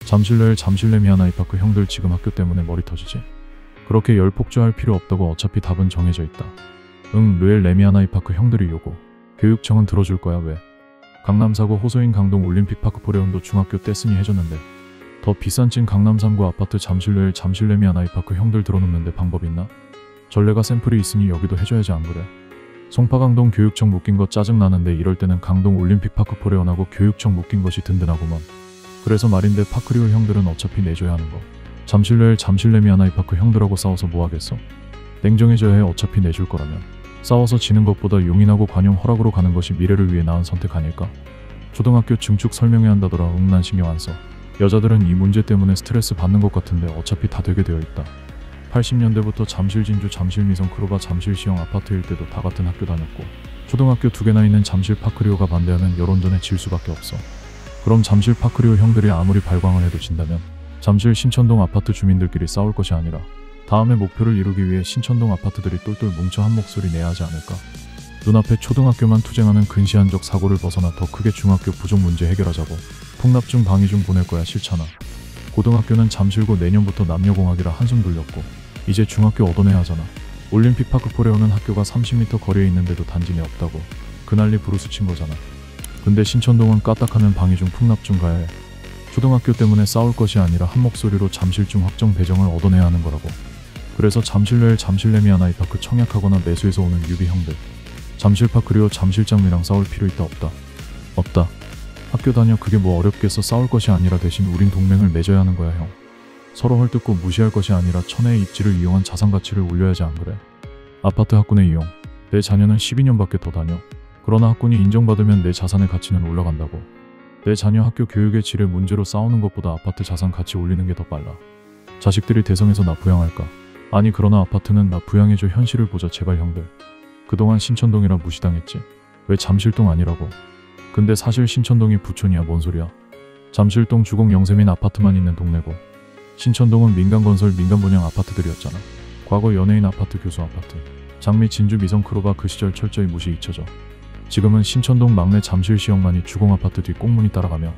잠실레일 잠실레미 하나이파크 형들 지금 학교 때문에 머리 터지지? 그렇게 열폭주할 필요 없다고 어차피 답은 정해져 있다. 응, 르엘 레미 하나이파크 형들이 요구. 교육청은 들어줄 거야. 왜? 강남사고 호소인 강동 올림픽파크 포레온도 중학교 때 쓰니 해줬는데 더 비싼 찐 강남 3구 아파트 잠실레일 잠실레미 하나이파크 형들 들어놓는데 방법 있나? 전례가 샘플이 있으니 여기도 해줘야지 안 그래? 송파강동 교육청 묶인 거 짜증나는데 이럴 때는 강동 올림픽파크 포레온하고 교육청 묶인 것이 든든하구먼. 그래서 말인데 파크리올 형들은 어차피 내줘야 하는 거. 잠실레일 잠실레미 하나이파크 형들하고 싸워서 뭐하겠어? 냉정해져야 해. 어차피 내줄 거라면. 싸워서 지는 것보다 용인하고 관용 허락으로 가는 것이 미래를 위해 나은 선택 아닐까? 초등학교 증축 설명회 한다더라. 응, 난 신경 안 써. 여자들은 이 문제 때문에 스트레스 받는 것 같은데 어차피 다 되게 되어 있다. 80년대부터 잠실 진주 잠실 미성 크로바 잠실 시형 아파트일 때도 다 같은 학교 다녔고 초등학교 2개나 있는 잠실 파크리오가 반대하면 여론전에 질 수밖에 없어. 그럼 잠실 파크리오 형들이 아무리 발광을 해도 진다면 잠실 신천동 아파트 주민들끼리 싸울 것이 아니라 다음의 목표를 이루기 위해 신천동 아파트들이 똘똘 뭉쳐 한 목소리 내야 하지 않을까? 눈앞에 초등학교만 투쟁하는 근시안적 사고를 벗어나 더 크게 중학교 부족 문제 해결하자고. 폭납중 방위중 보낼 거야. 싫잖아. 고등학교는 잠실고 내년부터 남녀공학이라 한숨 돌렸고 이제 중학교 얻어내야 하잖아. 올림픽파크 포레오는 학교가 30m 거리에 있는데도 단지 내 없다고. 그 난리 부르스 친 거잖아. 근데 신천동은 까딱하면 방위중 풍납중 가야 해. 초등학교 때문에 싸울 것이 아니라 한 목소리로 잠실중 확정 배정을 얻어내야 하는 거라고. 그래서 잠실레일 잠실레미 하나이파크 청약하거나 매수해서 오는 유비 형들. 잠실파크리오 잠실장미랑 싸울 필요 있다 없다? 없다. 학교 다녀. 그게 뭐 어렵겠어. 싸울 것이 아니라 대신 우린 동맹을 맺어야 하는 거야 형. 서로 헐뜯고 무시할 것이 아니라 천혜의 입지를 이용한 자산가치를 올려야지 안 그래? 아파트 학군의 이용. 내 자녀는 12년밖에 더 다녀. 그러나 학군이 인정받으면 내 자산의 가치는 올라간다고. 내 자녀 학교 교육의 질의 문제로 싸우는 것보다 아파트 자산 가치 올리는 게 더 빨라. 자식들이 대성해서 나 부양할까? 아니 그러나 아파트는 나 부양해줘. 현실을 보자 제발 형들. 그동안 신천동이라 무시당했지. 왜 잠실동 아니라고? 근데 사실 신천동이 부촌이야. 뭔 소리야. 잠실동 주공 영세민 아파트만 있는 동네고 신천동은 민간건설 민간분양 아파트들이었잖아. 과거 연예인 아파트 교수 아파트 장미 진주 미성 크로바 그 시절 철저히 무시 잊혀져. 지금은 신천동 막내 잠실시형만이 주공 아파트 뒤 꽁무니 따라가며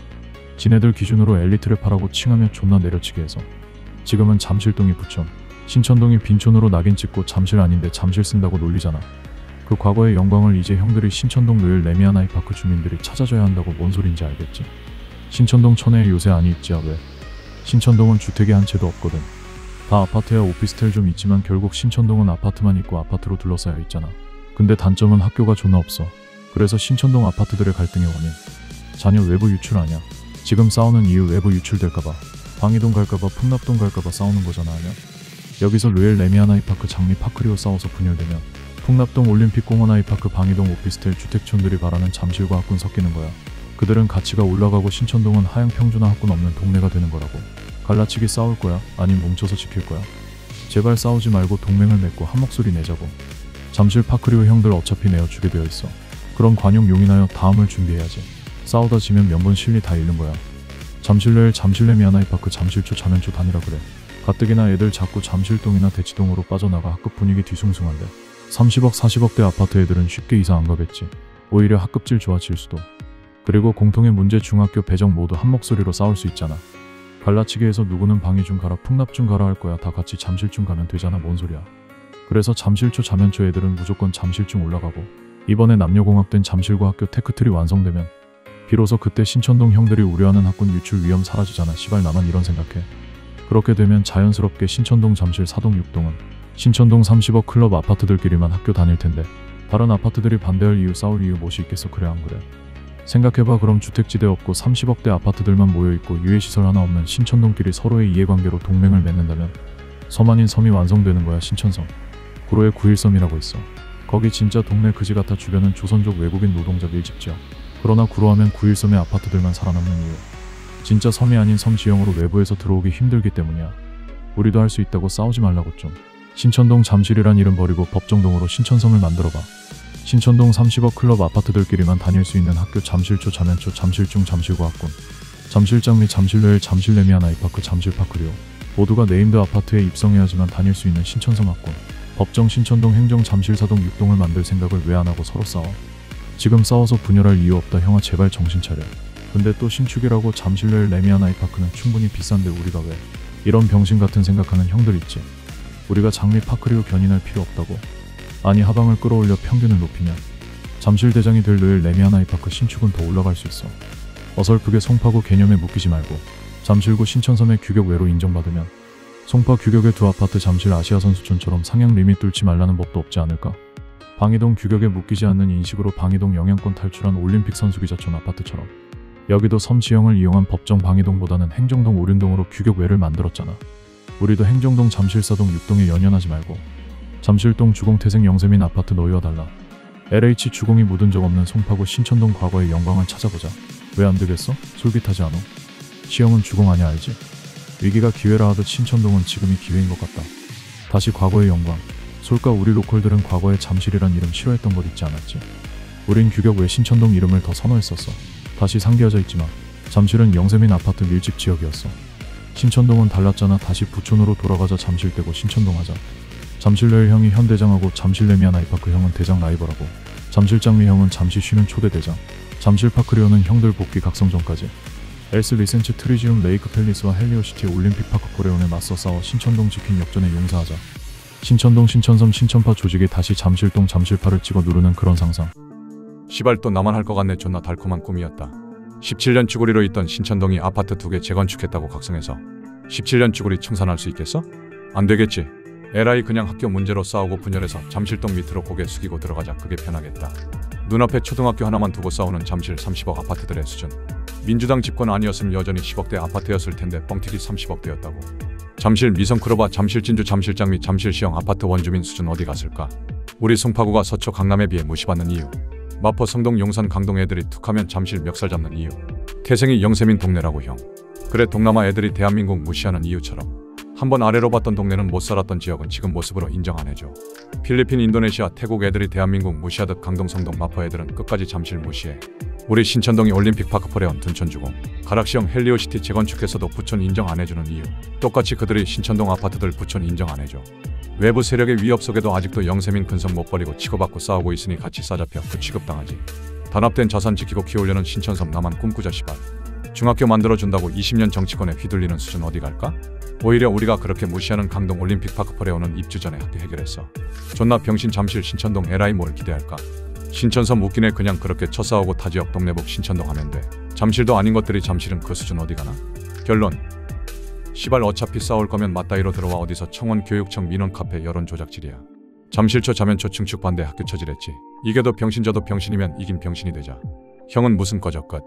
지네들 기준으로 엘리트를 파라고 칭하며 존나 내려치게 해서 지금은 잠실동이 부촌 신천동이 빈촌으로 낙인 찍고 잠실 아닌데 잠실 쓴다고 놀리잖아. 그 과거의 영광을 이제 형들이 신천동 르엘 레미 하나이파크 주민들이 찾아줘야 한다고. 뭔 소린지 알겠지? 신천동 천혜에 요새 안이 있지야. 왜? 신천동은 주택이 한 채도 없거든. 다 아파트야 오피스텔 좀 있지만 결국 신천동은 아파트만 있고 아파트로 둘러싸여 있잖아. 근데 단점은 학교가 존나 없어. 그래서 신천동 아파트들의 갈등의 원인 자녀 외부 유출 아냐. 지금 싸우는 이유 외부 유출될까봐 방이동 갈까봐 풍납동 갈까봐 싸우는 거잖아 아냐. 여기서 르엘 레미 하나이파크 장미 파크리오 싸워서 분열되면 풍납동 올림픽공원 하이파크 방이동 오피스텔 주택촌들이 바라는 잠실과 학군 섞이는 거야. 그들은 가치가 올라가고 신천동은 하향 평준화 학군 없는 동네가 되는 거라고. 갈라치기 싸울 거야? 아님 뭉쳐서 지킬 거야? 제발 싸우지 말고 동맹을 맺고 한 목소리 내자고. 잠실 파크리오 형들 어차피 내어주게 되어 있어. 그럼 관용 용인하여 다음을 준비해야지. 싸우다 지면 명분 실리 다 잃는 거야. 잠실레일 잠실레미 하나이파크 잠실초 자면초 다니라 그래. 가뜩이나 애들 자꾸 잠실동이나 대치동으로 빠져나가 학급 분위기 뒤숭숭한데 30억 40억대 아파트 애들은 쉽게 이사 안 가겠지. 오히려 학급질 좋아질 수도. 그리고 공통의 문제 중학교 배정 모두 한 목소리로 싸울 수 있잖아. 갈라치기 해서 누구는 방위중 가라 풍납중 가라 할 거야. 다 같이 잠실중 가면 되잖아. 뭔 소리야. 그래서 잠실초 자면초 애들은 무조건 잠실중 올라가고 이번에 남녀공학된 잠실고 학교 테크트리 완성되면 비로소 그때 신천동 형들이 우려하는 학군 유출 위험 사라지잖아. 시발 나만 이런 생각해. 그렇게 되면 자연스럽게 신천동 잠실 4동 6동은 신천동 30억 클럽 아파트들끼리만 학교 다닐 텐데 다른 아파트들이 반대할 이유 싸울 이유 무엇이 있겠어. 그래 안 그래? 생각해봐. 그럼 주택지대 없고 30억대 아파트들만 모여있고 유해시설 하나 없는 신천동끼리 서로의 이해관계로 동맹을 맺는다면 섬 아닌 섬이 완성되는 거야. 신천섬. 구로에 9.1섬이라고 있어. 거기 진짜 동네 그지 같아. 주변은 조선족 외국인 노동자 밀집지역. 그러나 구로하면 9.1섬의 아파트들만 살아남는 이유 진짜 섬이 아닌 섬 지형으로 외부에서 들어오기 힘들기 때문이야. 우리도 할 수 있다고 싸우지 말라고 좀. 신천동 잠실이란 이름 버리고 법정동으로 신천섬을 만들어봐. 신천동 30억 클럽 아파트들끼리만 다닐 수 있는 학교 잠실초 자면초 잠실중 잠실고 학군 잠실장미 잠실레일 잠실레미 하나이파크 잠실파크리오 모두가 네임드 아파트에 입성해야지만 다닐 수 있는 신천섬 학군 법정 신천동 행정 잠실사동 6동을 만들 생각을 왜 안 하고 서로 싸워. 지금 싸워서 분열할 이유 없다. 형아 제발 정신 차려. 근데 또 신축이라고 잠실레일 레미안 아이파크는 충분히 비싼데 우리가 왜 이런 병신 같은 생각하는 형들 있지. 우리가 장미 파크리오 견인할 필요 없다고. 아니 하방을 끌어올려 평균을 높이면 잠실 대장이 될 레일 레미안 아이파크 신축은 더 올라갈 수 있어. 어설프게 송파구 개념에 묶이지 말고 잠실구 신천섬의 규격 외로 인정받으면 송파 규격의 두 아파트 잠실 아시아선수촌처럼 상향 리밋 뚫지 말라는 법도 없지 않을까? 방이동 규격에 묶이지 않는 인식으로 방이동 영향권 탈출한 올림픽 선수기자촌 아파트처럼 여기도 섬 지형을 이용한 법정 방이동보다는 행정동 오륜동으로 규격 외를 만들었잖아. 우리도 행정동 잠실사동 6동에 연연하지 말고 잠실동 주공태생 영세민 아파트 너희와 달라 LH 주공이 묻은 적 없는 송파구 신천동 과거의 영광을 찾아보자. 왜 안 되겠어? 솔깃하지 않아? 시형은 주공 아냐 알지? 위기가 기회라 하듯 신천동은 지금이 기회인 것 같다. 다시 과거의 영광. 솔까 우리 로컬들은 과거에 잠실이란 이름 싫어했던 것 있지 않았지? 우린 규격 외 신천동 이름을 더 선호했었어. 다시 상기하자 있지마. 잠실은 영세민 아파트 밀집 지역이었어. 신천동은 달랐잖아. 다시 부촌으로 돌아가자. 잠실대고 신천동 하자. 잠실레일 형이 현 대장하고 잠실레미안 아이파크 형은 대장 라이벌하고 잠실장미 형은 잠시 쉬는 초대 대장. 잠실파크리오는 형들 복귀 각성전까지. 엘스 리센츠 트리지움 레이크 팰리스와 헬리오시티 올림픽 파크 코레온에 맞서 싸워 신천동 지킨 역전에 용사하자. 신천동 신천섬 신천파 조직이 다시 잠실동 잠실파를 찍어 누르는 그런 상상. 시발 또 나만 할 것 같네. 존나 달콤한 꿈이었다. 17년 쭈구리로 있던 신천동이 아파트 2개 재건축했다고 각성해서 17년 쭈구리 청산할 수 있겠어? 안 되겠지. 에라이 그냥 학교 문제로 싸우고 분열해서 잠실동 밑으로 고개 숙이고 들어가자. 그게 편하겠다. 눈앞에 초등학교 하나만 두고 싸우는 잠실 30억 아파트들의 수준. 민주당 집권 아니었으면 여전히 10억대 아파트였을 텐데 뻥튀기 30억대였다고. 잠실 미성클로바 잠실 진주 잠실장미 잠실시형 아파트 원주민 수준 어디 갔을까? 우리 송파구가 서초 강남에 비해 무시받는 이유. 마포 성동 용산 강동 애들이 툭하면 잠실 멱살 잡는 이유. 태생이 영세민 동네라고 형. 그래 동남아 애들이 대한민국 무시하는 이유처럼. 한번 아래로 봤던 동네는 못 살았던 지역은 지금 모습으로 인정 안 해줘. 필리핀, 인도네시아, 태국 애들이 대한민국 무시하듯 강동, 성동, 마포 애들은 끝까지 잠실 무시해. 우리 신천동이 올림픽 파크 포레온 둔촌주공, 가락시형 헬리오시티 재건축해서도 부촌 인정 안 해주는 이유. 똑같이 그들이 신천동 아파트들 부촌 인정 안 해줘. 외부 세력의 위협 속에도 아직도 영세민 근성 못 버리고 치고받고 싸우고 있으니 같이 싸잡혀 그 취급당하지. 단합된 자산 지키고 키우려는 신천섬 나만 꿈꾸자 시발. 중학교 만들어준다고 20년 정치권에 휘둘리는 수준 어디 갈까? 오히려 우리가 그렇게 무시하는 강동 올림픽 파크 포레온은 입주 전에 학교 해결했어. 존나 병신 잠실 신천동 에라이 뭘 기대할까? 신천섬 웃기네. 그냥 그렇게 쳐싸우고 타지역 동네북 신천동 하면 돼. 잠실도 아닌 것들이 잠실은 그 수준 어디 가나? 결론. 시발 어차피 싸울 거면 맞다이로 들어와. 어디서 청원 교육청 민원 카페 여론 조작질이야. 잠실초 자면초 증축 반대 학교 처질했지. 이게도 병신 저도 병신이면 이긴 병신이 되자. 형은 무슨 꺼져 끝.